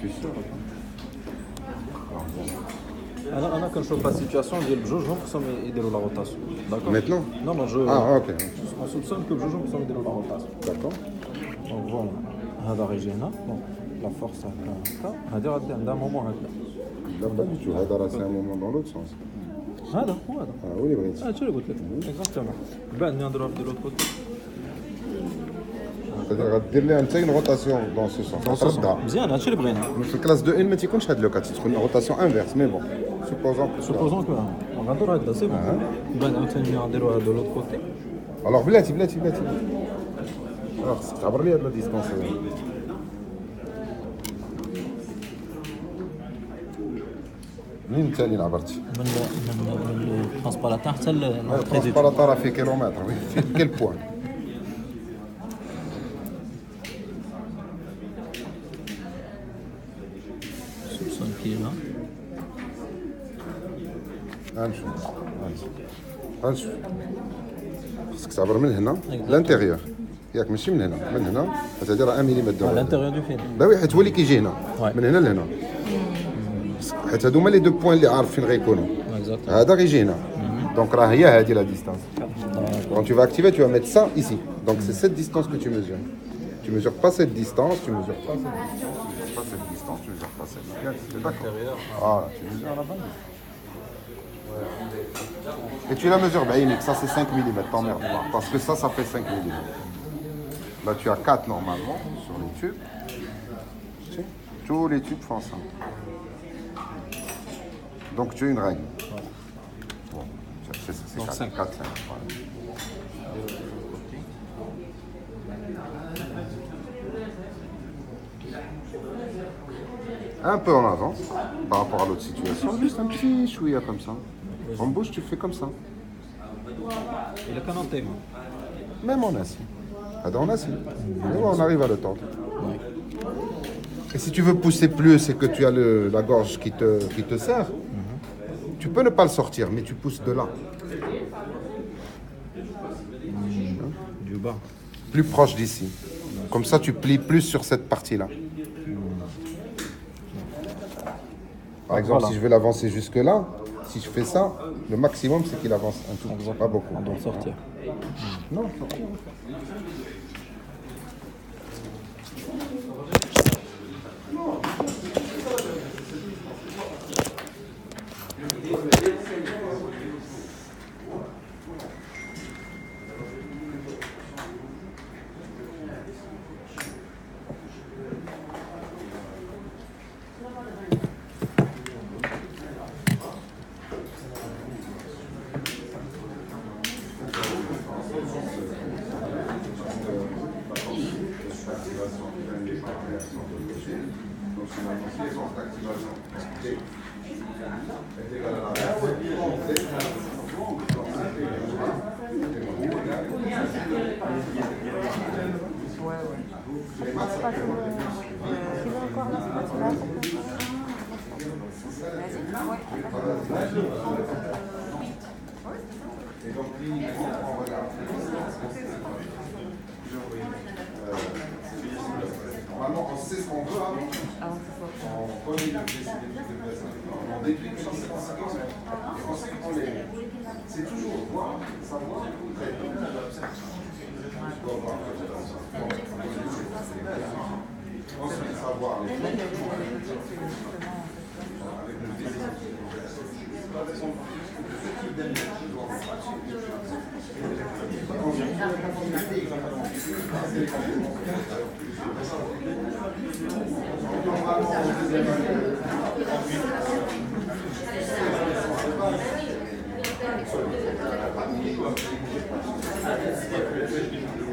suis sûr. انا كنشوف لا سيتوياسيون ديال بجوجهم خصهم يديروا لا روتاسيون داكور Maintenant? نو نو جو Ah, ok. اون سوبسون كو بجوجهم خصهم يديروا لا روتاسيون D'accord. دونك فوالا هذا غيجي هنا دونك لا فورس هكا هادي غادي عندها مومون هكا Là, pas du tout. هذا c'est un moment dans l'autre sens. هذا هو هذا Ah, oui, oui. هادشي اللي قلت لك اكزاكتومون من بعد نديروا في لوط كوتي C'est-à-dire غدير لها انت une rotation dans ce sens. تردها. مزيان هادشي اللي بغينا في الكلاس دو 1 ما تيكونش هاد لو كات تكون روتاسيون انفيرس مي بون سوبوزون سوبوزون كو غنديروا هكذا سي بون من بعد عاوتاني غنديروها دو لوط كوتي الوغ بلاتي الوغ خصك تعبر لي هاد لا ديستونس منين انت اللي عبرتي؟ من الترانسبالاتان حتى الترانسبالاتار راه فيه كيلومتر في كيل بوان سوبسون كيلا غنشوف خصك تعبر من هنا لانتيريور ياك ماشي من هنا هادي راه 1 ملم دو لانتيريور دو فيل باوي حيت هو اللي كيجي هنا من هنا لهنا حيت هادو هما لي دو بوين اللي عارف فين غيكونوا هذا غيجي هنا دونك راه هي هادي لا ديستانس quand tu vas activer tu vas mettre ça ici donc c'est cette distance que tu mesures pas cette distance tu mesures pas cette distance tu mesures pas cette distance d'accord voilà tu mesures la bande et tu la mesures بعينك ça c'est 5 mm t'emmerdes pas parce que ça fait 5 mm là tu as 4 normalement sur les tubes tous les tubes font ça donc tu as une règle bon c'est 4 5 voilà. Un peu en avance par rapport à l'autre situation, juste un petit chouïa comme ça. En bouche, tu fais comme ça. Il a qu'un antenne. Même en assis. En assis. Et on arrive à le tendre. Et si tu veux pousser plus et que tu as la gorge qui te serre, tu peux ne pas le sortir, mais tu pousses de là. Du bas. Plus proche d'ici. Comme ça, tu plies plus sur cette partie-là. Par exemple, voilà. Si je veux l'avancer jusque-là, si je fais ça, le maximum, c'est qu'il avance un tout, pas beaucoup. On doit sortir. Non, sortir. Normalement, on sait ce qu'on veut avant. On connaît le on décline sur cette séquence. Et ensuite, c'est toujours voir, savoir, ensuite, savoir les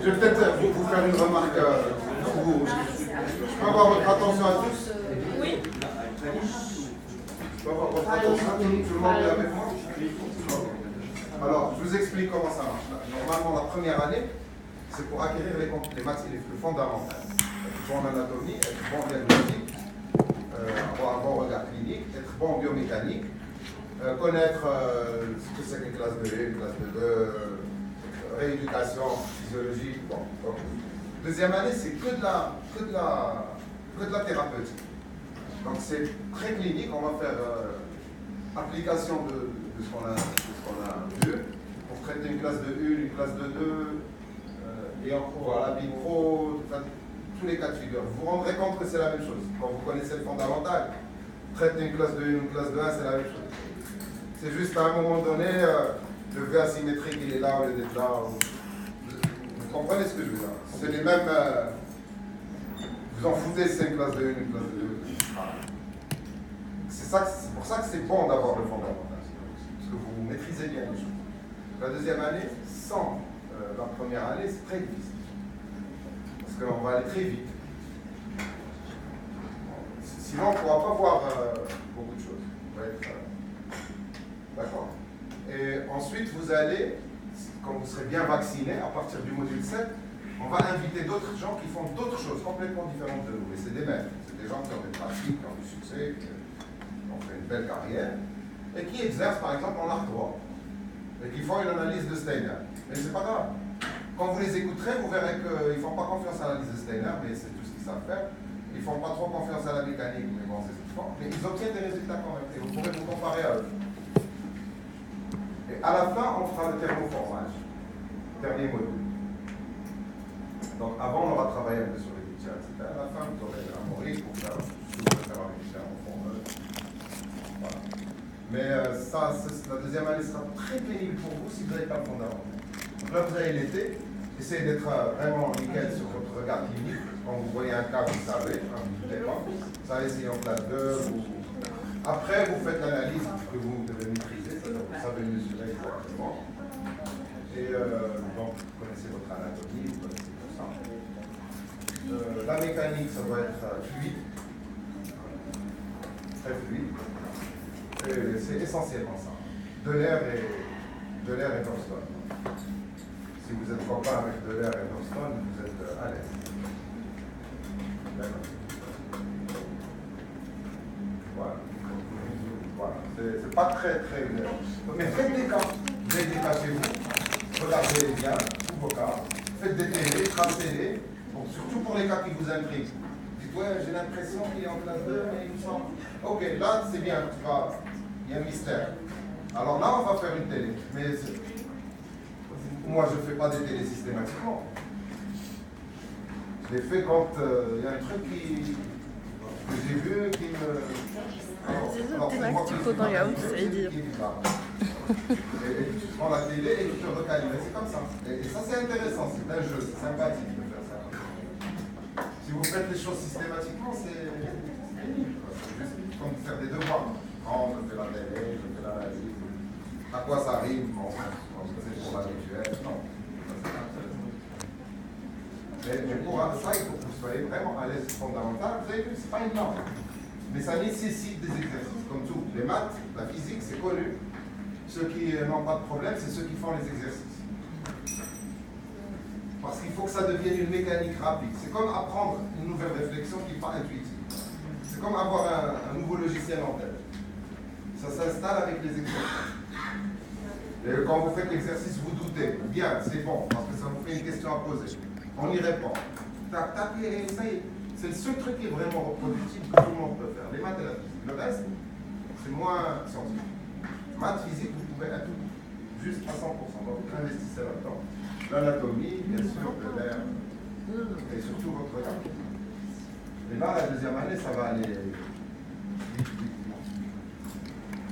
Je vais peut-être vous faire une remarque. Je peux avoir votre attention à tous? Oui. Je peux avoir votre attention à tous? Tout le monde est avec moi? Alors, je vous explique comment ça marche. Normalement, la première année, c'est pour acquérir les maths et les flux fondamentaux. Être bon en anatomie, être bon en diagnostic, avoir un bon regard clinique, être bon en biomécanique, connaître ce que c'est qu'une classe de 1, une classe de 2, rééducation, physiologie. Bon, okay. Deuxième année, c'est que de la thérapeutique. Donc c'est très clinique, on va faire application de ce qu'on a vu pour traiter une classe de 1, une classe de 2, et en cours à la micro, tous les cas de figure. Vous vous rendrez compte que c'est la même chose. Quand vous connaissez le fondamental, traiter une classe de 1, une classe de 1, c'est la même chose. C'est juste à un moment donné, le V asymétrique il est là au lieu d'être là. Vous comprenez ce que je veux dire? C'est les mêmes. Vous en foutez si c'est une classe de 1, une classe de 2. C'est pour ça que c'est bon d'avoir le fondamental. Parce que vous maîtrisez bien les choses. La deuxième année, sans la première année, c'est très difficile. Parce qu'on va aller très vite. Sinon, on ne pourra pas voir beaucoup de choses. On va être. D'accord. Et ensuite, vous allez, quand vous serez bien vacciné, à partir du module 7, on va inviter d'autres gens qui font d'autres choses complètement différentes de nous. Et c'est des maîtres. C'est des gens qui ont des pratiques, qui ont du succès, qui ont fait une belle carrière, et qui exercent, par exemple, en art droit, et qui font une analyse de Steiner. Mais c'est pas grave. Quand vous les écouterez, vous verrez qu'ils ne font pas confiance à l'analyse de Steiner, mais c'est tout ce qu'ils savent faire. Ils ne font pas trop confiance à la mécanique, mais bon, c'est ce qu'ils font. Mais ils obtiennent des résultats quand même, et vous pourrez vous comparer à eux. Et à la fin, on fera le thermoformage, dernier module. Donc avant, on aura travaillé un peu sur les budgets, etc. À la fin, vous aurez un Maurice pour faire ce que vous pouvez faire avec les thermoformage. Voilà. Mais la deuxième année sera très pénible pour vous si vous n'avez pas le fondamental. Donc là, vous avez l'été, essayez d'être vraiment nickel sur votre regard clinique. Quand vous voyez un cas, vous savez, vous ne pas. Vous savez si en classe 2 ou... Après, vous faites l'analyse que vous devez maîtriser, c'est-à-dire vous savez mesurer exactement. Et donc, vous connaissez votre anatomie, vous connaissez tout ça. La mécanique, ça doit être fluide, très fluide. Et c'est essentiellement ça. De l'air et d'Orston. Si vous êtes copain avec de l'air et d'Orston, vous êtes à l'aise. D'accord. Voilà. Voilà. C'est pas très très bien. Mais faites des cas. Vous avez des cas chez vous. Regardez bien tous vos cas. Faites des télés, tracez-les. Bon, surtout pour les cas qui vous intriguent. Dites, ouais, j'ai l'impression qu'il est en classe 2, mais il me semble. Ok, là c'est bien, il y a un mystère. Alors là, on va faire une télé. Mais moi, je ne fais pas des télés systématiquement. Je les fais quand il y a un truc que j'ai vu qui me. Alors, c'est moi qui et tu prends la télé et tu te recalibres. C'est comme ça. Et ça, c'est intéressant. C'est un jeu. C'est sympathique de faire ça. Si vous faites les choses systématiquement, c'est juste comme faire des devoirs. Non, je fais la télé, je fais l'analyse. À quoi ça rime? Bon, c'est pour la mutuelle. Non. Mais pour ça, il faut que vous soyez vraiment à l'aise fondamental. Vous avez vu, ce n'est pas une norme. Mais ça nécessite des exercices, comme tout. Les maths, la physique, c'est connu. Ceux qui n'ont pas de problème, c'est ceux qui font les exercices. Parce qu'il faut que ça devienne une mécanique rapide. C'est comme apprendre une nouvelle réflexion qui n'est pas intuitive. C'est comme avoir un nouveau logiciel en tête. Ça s'installe avec les exercices. Et quand vous faites l'exercice, vous doutez. Bien, c'est bon, parce que ça vous fait une question à poser. On y répond. Tac, tac, et ça y est. C'est le seul truc qui est vraiment reproductible que tout le monde peut faire. Les maths et la physique. Le reste, c'est moins scientifique. Maths, physique, vous pouvez être juste à 100%. Donc, investissez là-dedans. L'anatomie, bien sûr, de l'air, et surtout votre regard. Et là, la deuxième année, ça va aller vite.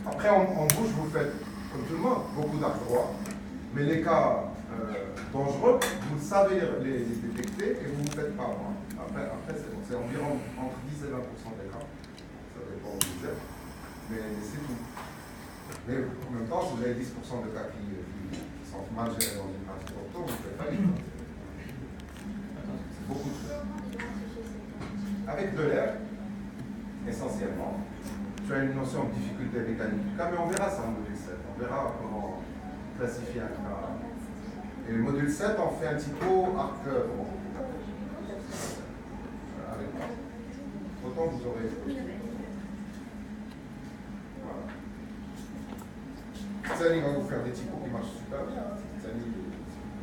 Après, en bouche, vous faites, comme tout le monde, beaucoup d'art droit. Mais les cas dangereux, vous savez les détecter et vous ne faites pas. Après c'est bon. C'est environ entre 10 et 20% des cas. Ça dépend où vous êtes. Mais c'est tout. Mais en même temps, si vous avez 10% de cas qui sont mal gérés dans une phase ortho, vous ne faites pas vite. C'est beaucoup de choses. Avec de l'air, essentiellement, tu as une notion de difficulté mécanique du cas, mais on verra ça en module 7. On verra comment classifier un cas. Et le module 7, on fait un typo arc. Avec moi. Autant vous aurez. Voilà. Sani va vous faire des typos qui marchent super bien. Sani,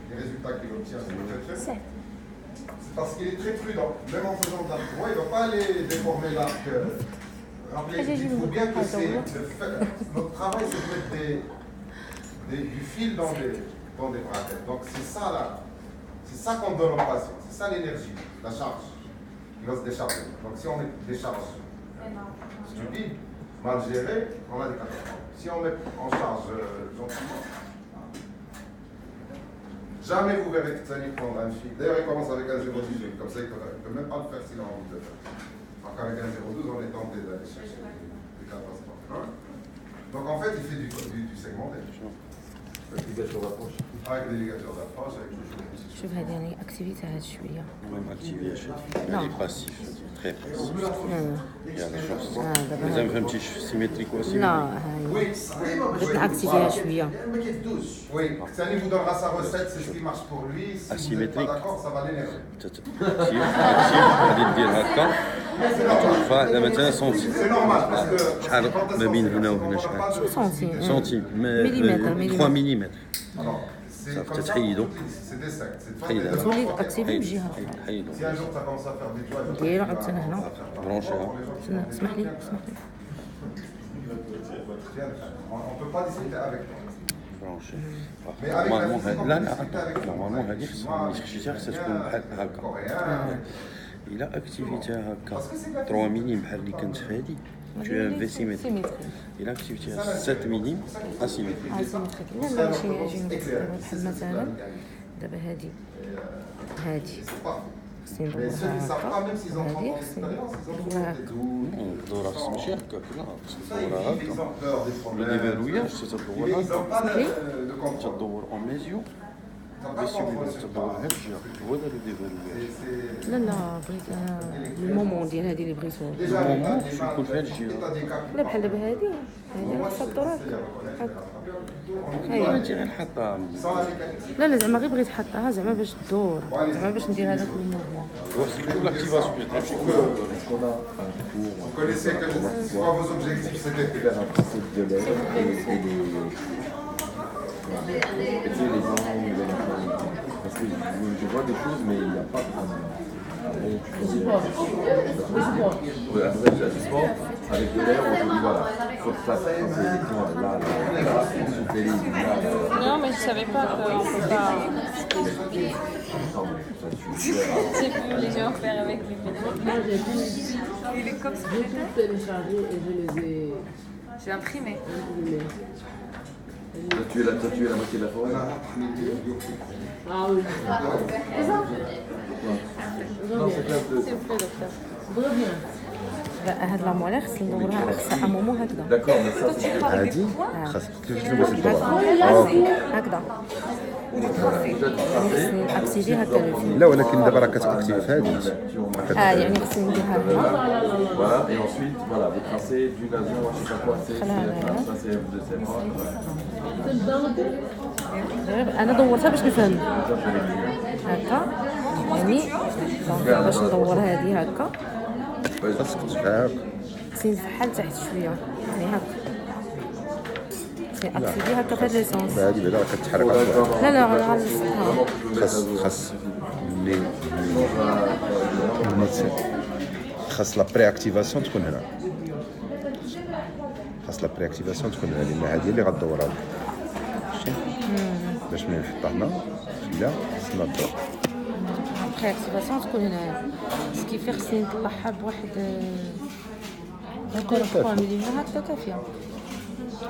les résultats qu'il obtient sont très très bons. C'est parce qu'il est très prudent. Même en faisant de l'arc droit, il ne va pas aller déformer l'arc Il faut bien que notre travail, c'est de mettre du fil dans des braquettes. Donc c'est ça là, c'est ça qu'on donne aux patients, c'est ça l'énergie, la charge. Il va se décharger. Donc si on met des charges stupides, mal gérées, on a des catastrophes. Si on met en charge gentiment, jamais vous verrez que ça lui prendre un fil. D'ailleurs, il commence avec un 0,18, comme ça il ne peut même pas le faire s'il a envie de le faire. Donc avec un 0,12, on est tenté d'aller chercher des catastrophes. Hein? Donc en fait, il fait du segmenté. Avec des ligatures d'approche. Avec des ligatures d'approche, avec des choses. شوف هذه يعني اكتيفيتي هاد شويه Même activé à chaque Non. Il est passif, très passif. Il y a la chance. دابا Mais un peu petit symétrique aussi. لا هاي Oui, بغيت ناكتيفيها شويه oui. Sani vous donnera sa recette, c'est ce qui marche pour lui. Si vous n'êtes pas Asymétrique. d'accord, ça va l'énerver. Actif, غادي ندير هكا. فدابا مثلا سنتيم. C'est normal parce que. شحال ما بين هنا وهنا شحال؟ شو سنتيم سنتيم. مليمتر 3 ملم. Alors, c'est Ça, comme peut-être ça, حيدو. c'est des sectes. C'est de حيدها. تولي اكتيفي بجهه حيدو. Si un jour ça commence à faire des joies, ديرو عاوتاني هنا برونشيها. اسمح لي اسمح لي on ne peut pas discuter avec toi. برونشي. Mais avec la نورمالمون physique, on لا peut لا discuter avec toi. نورمالمون هذه خصها خصها تكون بحال هكا. Coréen. إلا اكتيفيتيها هكا 3 ملم بحال اللي كانت في هذه tu as un V symétrique. إلا اكتيفيتيها 7 ملم اسيمتريك. اسيمتريك لا لا ماشي يجي بحال مثلا دابا هادي خصني Mais ceux qui ne savent pas, ندورها même s'ils ont 30 هكا ans وهادي خصني d'expérience, ils ont ندورها toujours هكا des doutes. الدورة خص ماشي هكاك لا خصك Ça, تدورها ils هكا. ont peur des ما problèmes. ديفيروياش تدور Ils n'ont هكا. pas de contrôle. تدور اون ميزيو Ils n'ont pas de فيستيبول contrôle sur تدور ça. هاد الجهة هو هذا اللي ديفيروياش. C'est- لا لا بغيت انا المومون ديال هادي اللي بغيتو Déjà, Moment, les je suis mains, content, les je dis, t'as des cas qui لا بحال دابا هادي خاصها تدور هكا هادي غير نحطها. sans la mécanique. لا زعما غير بغيت حطها زعما باش تدور زعما باش ندير هذاك المومون C'est l'activation. Vous connaissez que c'est quoi vos objectifs cet été? Faire un principe de l'air et les... Et tu sais, les gens, parce que je vois des choses, mais il n'y a pas un support. Oui, après, j'ai du sport, avec de l'air, on te dit voilà, il faut que ça fasse là, ensuite les lignes, là. Non, mais je savais pas qu'on peut pas. J'ai vu les gens faire avec les vidéos. Il est comme ça. J'ai tout téléchargé et je les ai J'ai imprimé. imprimés. T'as tué la moitié de la forêt. Ah oui. Non, c'est classe de... S'il vous plaît, docteur. Reviens. هاد لاموالي خص ندورها خصها ان مومون هكذا D'accord, mais ça, c'est... عادي خاصك تجيبو في هكذا Déjà, tu خصني اكتيفي هكا الفيلم لا ولكن دابا راه كتاكتيف في هادي يعني خصني نديرها هنا Voilà, et ensuite, voilà, vous tracez du gazon, je sais pas quoi, c'est ça, c'est de ces bras. انا دورتها باش نفهم هكا يعني دونك باش ندور هذه هكا خاصك تفعل خصني نفحل تحت شويه يعني هكا خصني اكتيفي هكا في هاد ليسونس هادي بعدا راه كتحرك لا لا غنلصقها خاص لي خاص لا بري اكتيفاسيون تكون هنا خاص لا بري اكتيفاسيون تكون هنا لان هادي اللي غدور هاك باش ملي نحطها هنا لا خصنا الضوء بخي اكتيفاسيون تكون هنا سكيفي خصني نطلعها بواحد 3 ملم هكا كافيه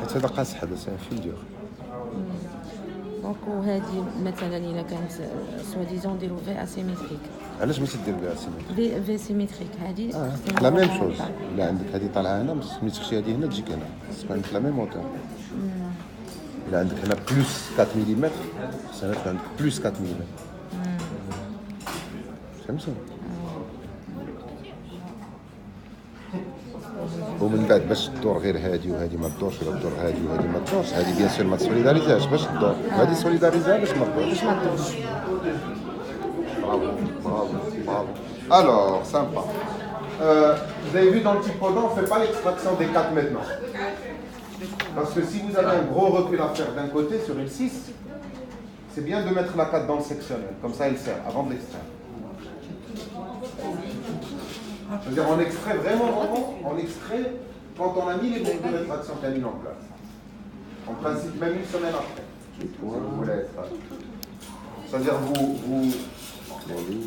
حيت هذا قاصح هذا سي فيل دور دونك وهذه مثلا الا كانت سوا ديزون نديرو في اسيمتريك علاش ما تدير بها سيمتري في سيمتريك هذه لا ميم شوز الا عندك هذه طالعه هنا ملي تخشي هذه هنا تجيك هنا خصك عندك لا ميم اوتور الا عندك هنا بلس 4 ملم خصها تكون عندك بلس 4 ملم فهمتي ومن بعد باش تدور غير هادي وهادي ما تدورش ولا تدور هادي وهادي ما تدورش هادي بيان سور ما تسوليداريزاش باش تدور وهادي سوليداريزها باش ما تدورش bravo bravo Alors, sympa. Vous avez vu dans le typodon, on ne fait pas l'extraction des 4 maintenant. Parce que si vous avez un gros recul à faire d'un côté sur une 6, c'est bien de mettre la 4 dans le sectionnel. Comme ça, elle sert avant de l'extraire. C'est-à-dire, on extrait vraiment, on extrait quand on a mis les groupes de rétraction qui a mis en place, en principe même une semaine après, si vous voulez être... C'est-à-dire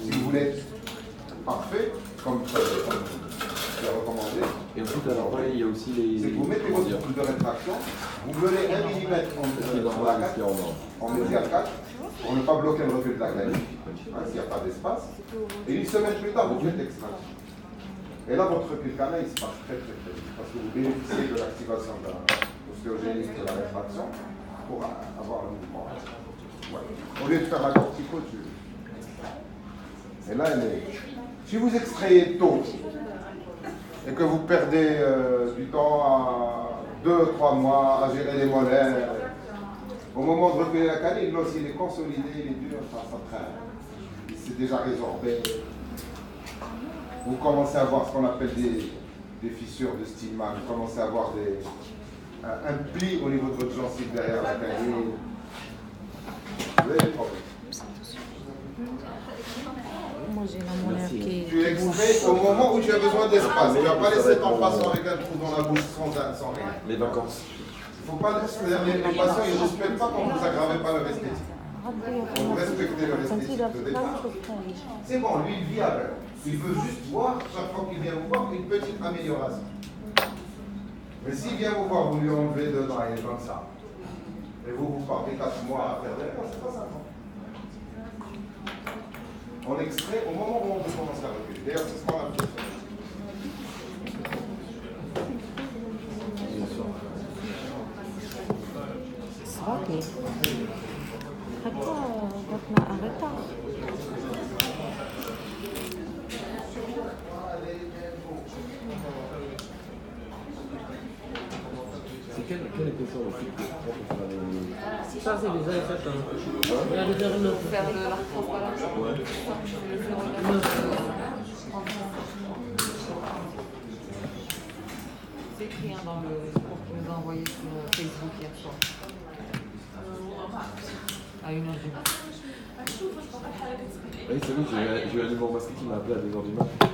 si vous voulez être parfait, comme je l'ai recommandé, Et ensuite, alors là, il y a aussi les. c'est que vous mettez votre groupe de rétraction, vous menez 1 mm sur la 4, en média 4, pour ne pas bloquer le recul de la canine, s'il n'y a pas d'espace, et une semaine plus tard, vous faites l'extraction. Et là, votre recul canal, il se passe très très vite, parce que vous bénéficiez de l'activation de l'ostéogénèse de la rétraction pour avoir le mouvement. Ouais. Au lieu de faire la cortico, et là, si vous extrayez tôt et que vous perdez du temps à 2-3 mois à gérer les molaires, au moment de reculer la canine, l'os il est consolidé, il est dur, ça traîne. C'est déjà résorbé. Vous commencez à avoir ce qu'on appelle des fissures de Stillman, vous commencez à avoir un pli au niveau de votre gencive derrière la canine. Vous avez des problèmes. Moi j'ai la molaire qui Tu extrais au moment où tu as besoin d'espace. Tu ne vas pas laisser ton patient avec un trou dans la bouche sans rien. Les vacances. Il ne faut pas laisser les patients, ils ne respectent pas quand vous n'aggravez pas leur esthétique. Vous respectez leur esthétique de départ. C'est bon, lui il vit avec. Il veut juste voir, chaque fois qu'il vient vous voir, une petite amélioration. Mais s'il vient vous voir, vous lui enlevez dedans, il est comme ça. Et vous partez 4 mois à faire des réponses, c'est pas ça. On extrait au moment où on veut commencer à reculer. D'ailleurs, c'est ce qu'on a fait. صافي حتى بطنها أغطى. C'est quelle épaisseur aussi que tu prends pour faire les. Ça, c'est déjà fait. Il y a des heures neuf. Faire de l'arthropalage. Ouais. C'est écrit dans le cours que nous a envoyé sur Facebook hier soir. À 1h du matin. Oui, c'est vrai, j'ai eu un numéro masqué qui m'a appelé à 2h du matin.